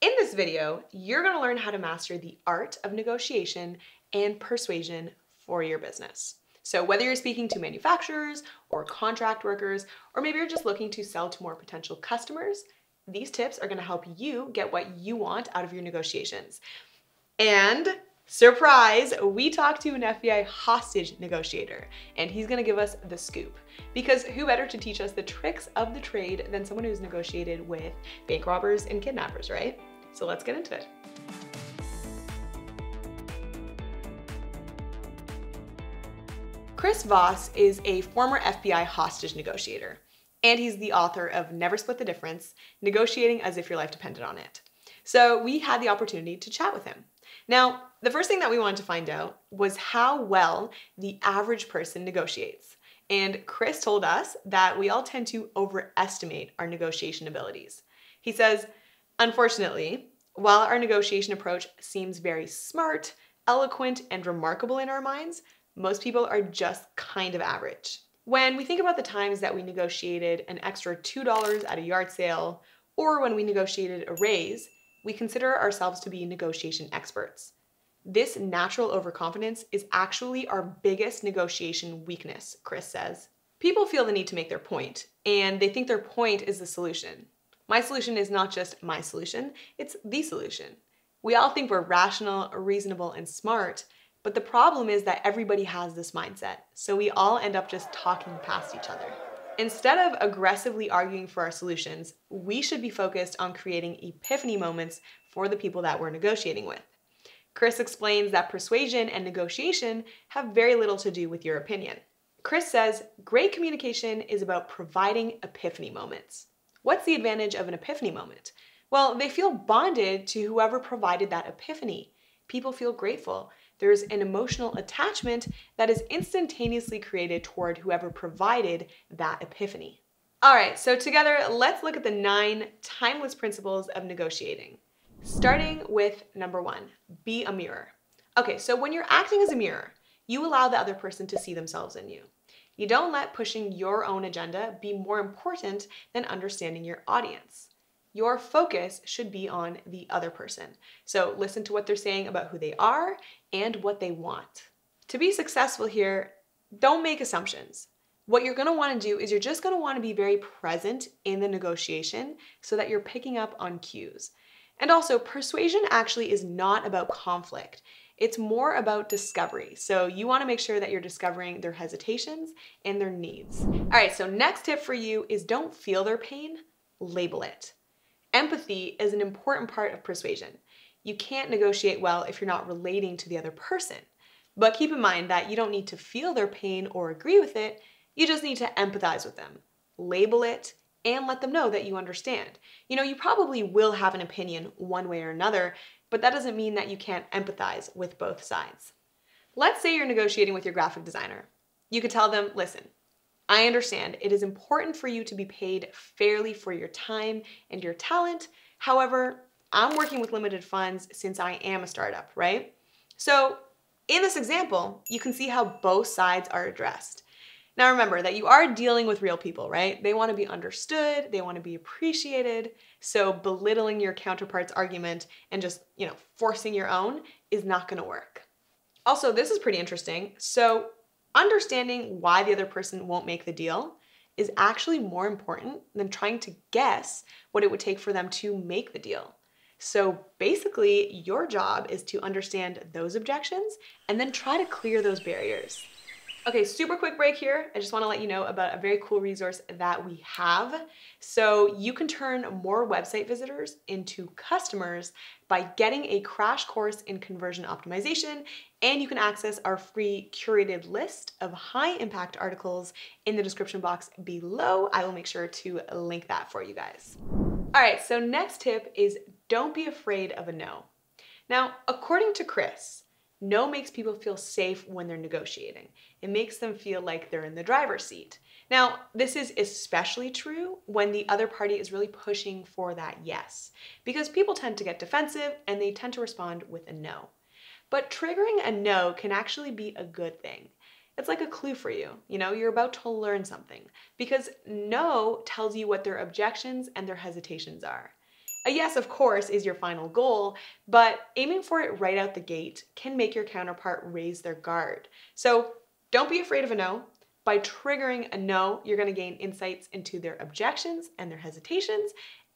In this video, you're going to learn how to master the art of negotiation and persuasion for your business. So whether you're speaking to manufacturers or contract workers, or maybe you're just looking to sell to more potential customers, these tips are going to help you get what you want out of your negotiations. And surprise, we talked to an FBI hostage negotiator, and he's gonna give us the scoop. Because who better to teach us the tricks of the trade than someone who's negotiated with bank robbers and kidnappers, right? So let's get into it. ChrisVoss is a former FBI hostage negotiator, and he's the author of Never Split the Difference, Negotiating as if your life depended on it. So we had the opportunity to chat with him. Now, the first thing that we wanted to find out was how well the average person negotiates. And Chris told us that we all tend to overestimate our negotiation abilities. He says, unfortunately, while our negotiation approach seems very smart, eloquent, and remarkable in our minds, most people are just kind of average. When we think about the times that we negotiated an extra $2 at a yard sale, or when we negotiated a raise, we consider ourselves to be negotiation experts. This natural overconfidence is actually our biggest negotiation weakness, Chris says. People feel the need to make their point, and they think their point is the solution. My solution is not just my solution, it's the solution. We all think we're rational, reasonable, and smart, but the problem is that everybody has this mindset, so we all end up just talking past each other. Instead of aggressively arguing for our solutions, we should be focused on creating epiphany moments for the people that we're negotiating with. Chris explains that persuasion and negotiation have very little to do with your opinion. Chris says, great communication is about providing epiphany moments. What's the advantage of an epiphany moment? Well, they feel bonded to whoever provided that epiphany. People feel grateful. There's an emotional attachment that is instantaneously created toward whoever provided that epiphany. All right, so together, let's look at the 9 timeless principles of negotiating. Starting with number 1, be a mirror. Okay, so when you're acting as a mirror, you allow the other person to see themselves in you. You don't let pushing your own agenda be more important than understanding your audience. Your focus should be on the other person. So listen to what they're saying about who they are and what they want. To be successful here, don't make assumptions. What you're gonna wanna do is you're just gonna wanna be very present in the negotiation so that you're picking up on cues. And also, persuasion actually is not about conflict. It's more about discovery. So you wanna make sure that you're discovering their hesitations and their needs. All right, so next tip for you is don't feel their pain, label it. Empathy is an important part of persuasion. You can't negotiate well if you're not relating to the other person. But keep in mind that you don't need to feel their pain or agree with it, you just need to empathize with them. Label it and let them know that you understand. You know, you probably will have an opinion one way or another, but that doesn't mean that you can't empathize with both sides. Let's say you're negotiating with your graphic designer. You could tell them, listen, I understand it is important for you to be paid fairly for your time and your talent. However, I'm working with limited funds since I am a startup, right? So in this example, you can see how both sides are addressed. Now remember that you are dealing with real people, right? They want to be understood, they want to be appreciated. So belittling your counterpart's argument and just, forcing your own is not going to work. Also, this is pretty interesting. So understanding why the other person won't make the deal is actually more important than trying to guess what it would take for them to make the deal. So basically, your job is to understand those objections and then try to clear those barriers. Okay, super quick break here. I just want to let you know about a very cool resource that we have. So you can turn more website visitors into customers by getting a crash course in conversion optimization, and you can access our free curated list of high impact articles in the description box below. I will make sure to link that for you guys. All right, so next tip is don't be afraid of a no. Now, according to Chris, no makes people feel safe when they're negotiating. It makes them feel like they're in the driver's seat. Now, this is especially true when the other party is really pushing for that yes, because people tend to get defensive and they tend to respond with a no. But triggering a no can actually be a good thing. It's like a clue for you. You're about to learn something because no tells you what their objections and their hesitations are. A yes, of course, is your final goal, but aiming for it right out the gate can make your counterpart raise their guard. So don't be afraid of a no. By triggering a no, you're going to gain insights into their objections and their hesitations,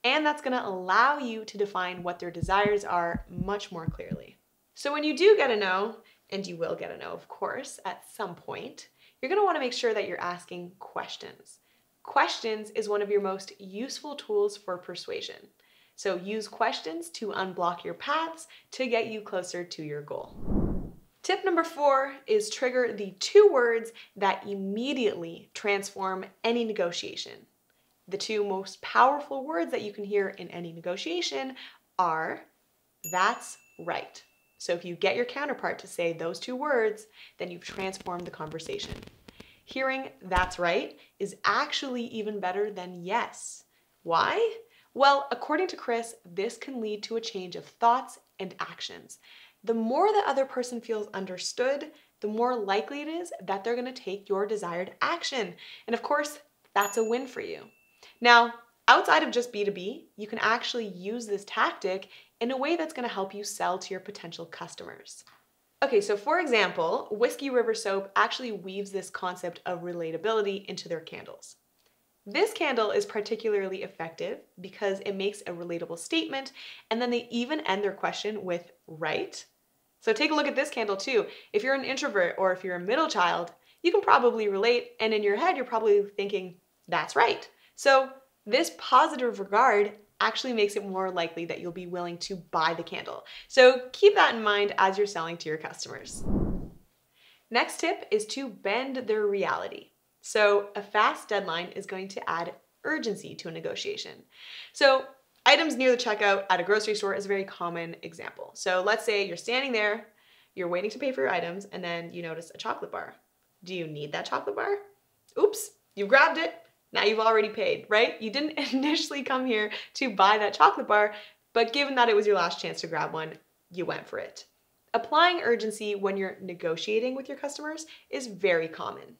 and that's going to allow you to define what their desires are much more clearly. So when you do get a no, and you will get a no, of course, at some point, you're going to want to make sure that you're asking questions. Questions is one of your most useful tools for persuasion. So use questions to unblock your paths to get you closer to your goal. Tip number 4 is trigger the 2 words that immediately transform any negotiation. The 2 most powerful words that you can hear in any negotiation are, "That's right." So if you get your counterpart to say those 2 words, then you've transformed the conversation. Hearing "that's right" is actually even better than "yes." Why? Well, according to Chris, this can lead to a change of thoughts and actions. The more the other person feels understood, the more likely it is that they're going to take your desired action. And of course, that's a win for you. Now, outside of just B2B, you can actually use this tactic in a way that's going to help you sell to your potential customers. Okay, so for example, Whiskey River Soap actually weaves this concept of relatability into their candles. This candle is particularly effective because it makes a relatable statement, and then they even end their question with "right?" So take a look at this candle too. If you're an introvert or if you're a middle child, you can probably relate, and in your head you're probably thinking, "That's right." So this positive regard actually makes it more likely that you'll be willing to buy the candle. So keep that in mind as you're selling to your customers. Next tip is to bend their reality. So a fast deadline is going to add urgency to a negotiation. So items near the checkout at a grocery store is a very common example. So let's say you're standing there, you're waiting to pay for your items, and then you notice a chocolate bar. Do you need that chocolate bar? Oops, you grabbed it. Now you've already paid, right? You didn't initially come here to buy that chocolate bar, but given that it was your last chance to grab one, you went for it. Applying urgency when you're negotiating with your customers is very common.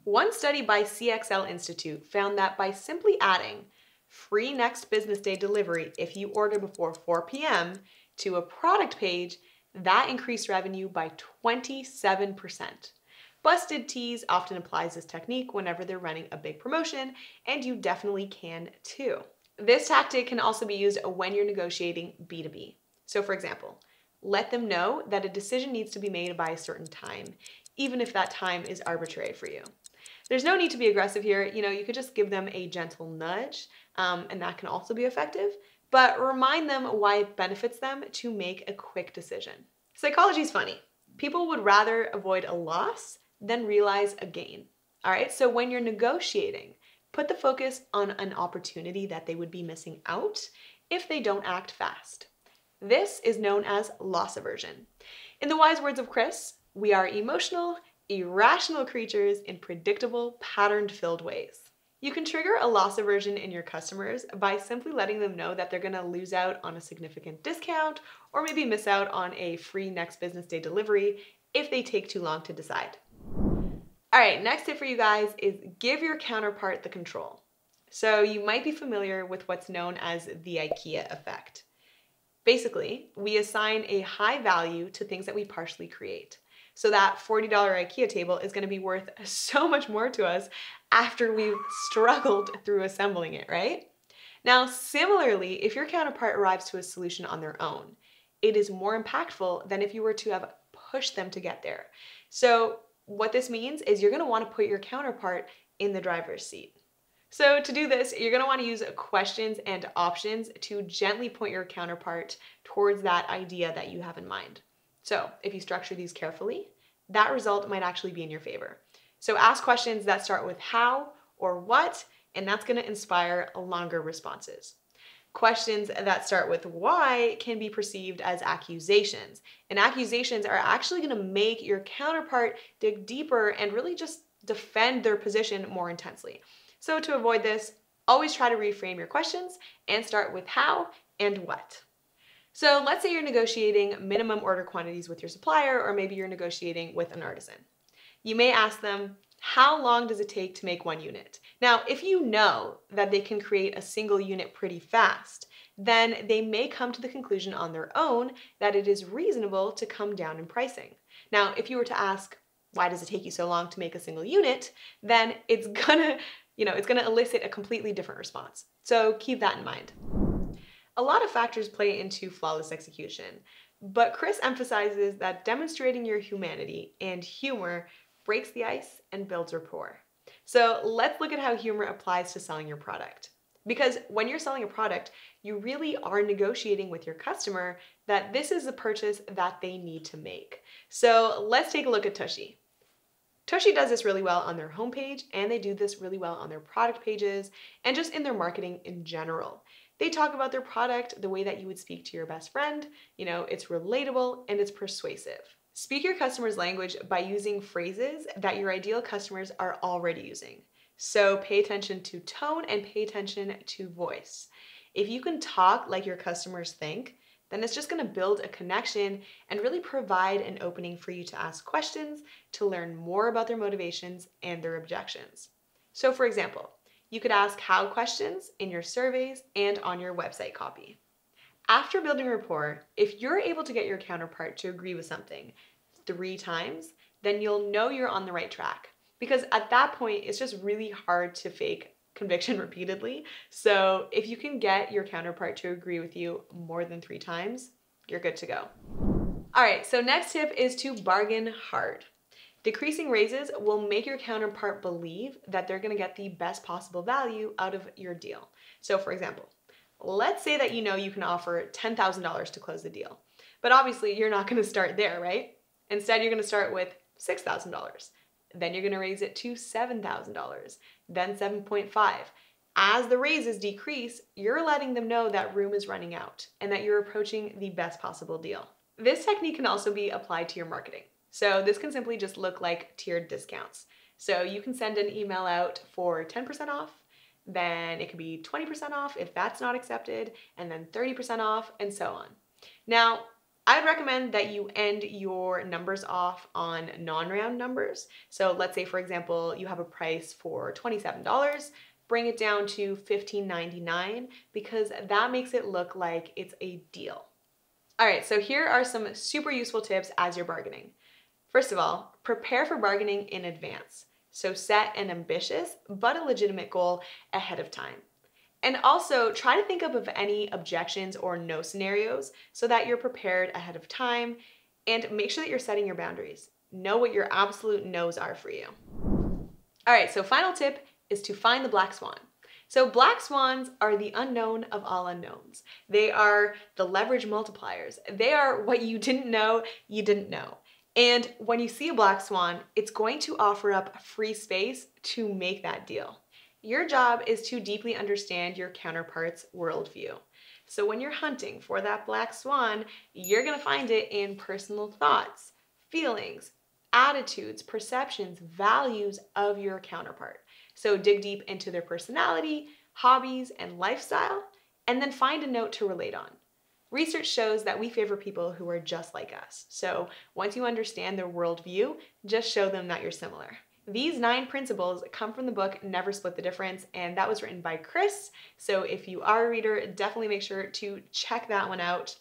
One study by CXL Institute found that by simply adding "free next business day delivery if you order before 4 p.m. to a product page, that increased revenue by 27%. Busted Tees often applies this technique whenever they're running a big promotion, and you definitely can too. This tactic can also be used when you're negotiating B2B. So for example, let them know that a decision needs to be made by a certain time, even if that time is arbitrary for you. There's no need to be aggressive here. You could just give them a gentle nudge, and that can also be effective, but remind them why it benefits them to make a quick decision. Psychology is funny. People would rather avoid a loss than realize a gain. All right, so when you're negotiating, put the focus on an opportunity that they would be missing out if they don't act fast. This is known as loss aversion. In the wise words of Chris, we are emotional, irrational creatures in predictable, pattern-filled ways. You can trigger a loss aversion in your customers by simply letting them know that they're going to lose out on a significant discount or maybe miss out on a free next business day delivery if they take too long to decide. All right, next tip for you guys is give your counterpart the control. So you might be familiar with what's known as the IKEA effect. Basically, we assign a high value to things that we partially create. So that $40 IKEA table is going to be worth so much more to us after we've struggled through assembling it, right? Now, similarly, if your counterpart arrives to a solution on their own, it is more impactful than if you were to have pushed them to get there. So what this means is you're going to want to put your counterpart in the driver's seat. So to do this, you're going to want to use questions and options to gently point your counterpart towards that idea that you have in mind. So if you structure these carefully, that result might actually be in your favor. So ask questions that start with how or what, and that's going to inspire longer responses. Questions that start with why can be perceived as accusations. And accusations are actually going to make your counterpart dig deeper and really just defend their position more intensely. So to avoid this, always try to reframe your questions and start with how and what. So let's say you're negotiating minimum order quantities with your supplier, or maybe you're negotiating with an artisan. You may ask them, how long does it take to make one unit? Now, if you know that they can create a single unit pretty fast, then they may come to the conclusion on their own that it is reasonable to come down in pricing. Now, if you were to ask, why does it take you so long to make a single unit? Then it's gonna elicit a completely different response. So keep that in mind. A lot of factors play into flawless execution, but Chris emphasizes that demonstrating your humanity and humor breaks the ice and builds rapport. So let's look at how humor applies to selling your product. Because when you're selling a product, you really are negotiating with your customer that this is a purchase that they need to make. So let's take a look at Tushy. Tushy does this really well on their homepage, and they do this really well on their product pages and just in their marketing in general. They talk about their product the way that you would speak to your best friend. It's relatable and it's persuasive. Speak your customer's language by using phrases that your ideal customers are already using. So pay attention to tone and pay attention to voice. If you can talk like your customers think, then it's just going to build a connection and really provide an opening for you to ask questions, to learn more about their motivations and their objections. So for example, you could ask how questions in your surveys and on your website copy. After building rapport, if you're able to get your counterpart to agree with something 3 times, then you'll know you're on the right track. Because at that point, it's just really hard to fake conviction repeatedly. So if you can get your counterpart to agree with you more than 3 times, you're good to go. All right, so next tip is to bargain hard. Decreasing raises will make your counterpart believe that they're going to get the best possible value out of your deal. So for example, let's say that you can offer $10,000 to close the deal. But obviously you're not going to start there, right? Instead, you're going to start with $6,000. Then you're going to raise it to $7,000, then 7.5. As the raises decrease, you're letting them know that room is running out and that you're approaching the best possible deal. This technique can also be applied to your marketing. So this can simply just look like tiered discounts. So you can send an email out for 10% off, then it could be 20% off if that's not accepted, and then 30% off, and so on. Now, I'd recommend that you end your numbers off on non-round numbers. So let's say, for example, you have a price for $27, bring it down to $15.99 because that makes it look like it's a deal. All right, so here are some super useful tips as you're bargaining. First of all, prepare for bargaining in advance. So set an ambitious but a legitimate goal ahead of time. And also try to think of any objections or no scenarios so that you're prepared ahead of time, and make sure that you're setting your boundaries. Know what your absolute no's are for you. All right, so final tip is to find the black swan. So black swans are the unknown of all unknowns. They are the leverage multipliers. They are what you didn't know you didn't know. And when you see a black swan, it's going to offer up free space to make that deal. Your job is to deeply understand your counterpart's worldview. So when you're hunting for that black swan, you're going to find it in personal thoughts, feelings, attitudes, perceptions, values of your counterpart. So dig deep into their personality, hobbies, and lifestyle, and then find a note to relate on. Research shows that we favor people who are just like us. So once you understand their worldview, just show them that you're similar. These 9 principles come from the book Never Split the Difference, and that was written by Chris. So if you are a reader, definitely make sure to check that one out.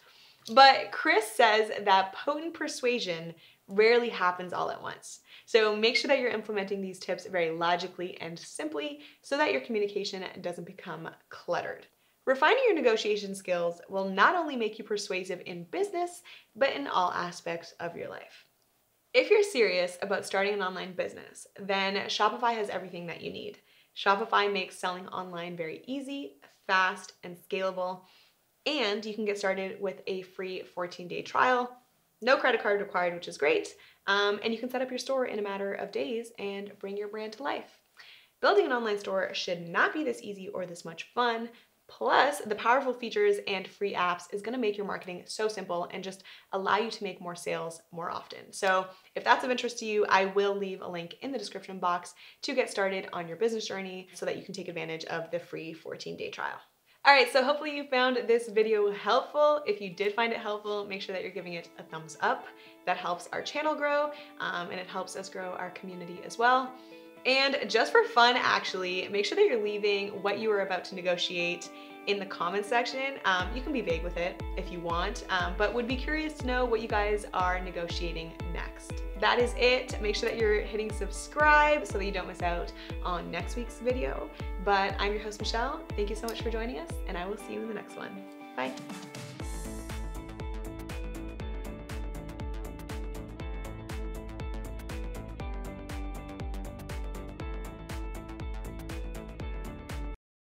But Chris says that potent persuasion rarely happens all at once. So make sure that you're implementing these tips very logically and simply so that your communication doesn't become cluttered. Refining your negotiation skills will not only make you persuasive in business, but in all aspects of your life. If you're serious about starting an online business, then Shopify has everything that you need. Shopify makes selling online very easy, fast, and scalable, and you can get started with a free 14-day trial. No credit card required, which is great, and you can set up your store in a matter of days and bring your brand to life. Building an online store should not be this easy or this much fun. Plus, the powerful features and free apps is going to make your marketing so simple and just allow you to make more sales more often. So if that's of interest to you, I will leave a link in the description box to get started on your business journey so that you can take advantage of the free 14-day trial. All right, so hopefully you found this video helpful. If you did find it helpful, make sure that you're giving it a thumbs up. That helps our channel grow, and it helps us grow our community as well. And just for fun, actually, make sure that you're leaving what you are about to negotiate in the comments section. You can be vague with it if you want, but would be curious to know what you guys are negotiating next. That is it. Make sure that you're hitting subscribe so that you don't miss out on next week's video. But I'm your host, Michelle. Thank you so much for joining us, and I will see you in the next one. Bye.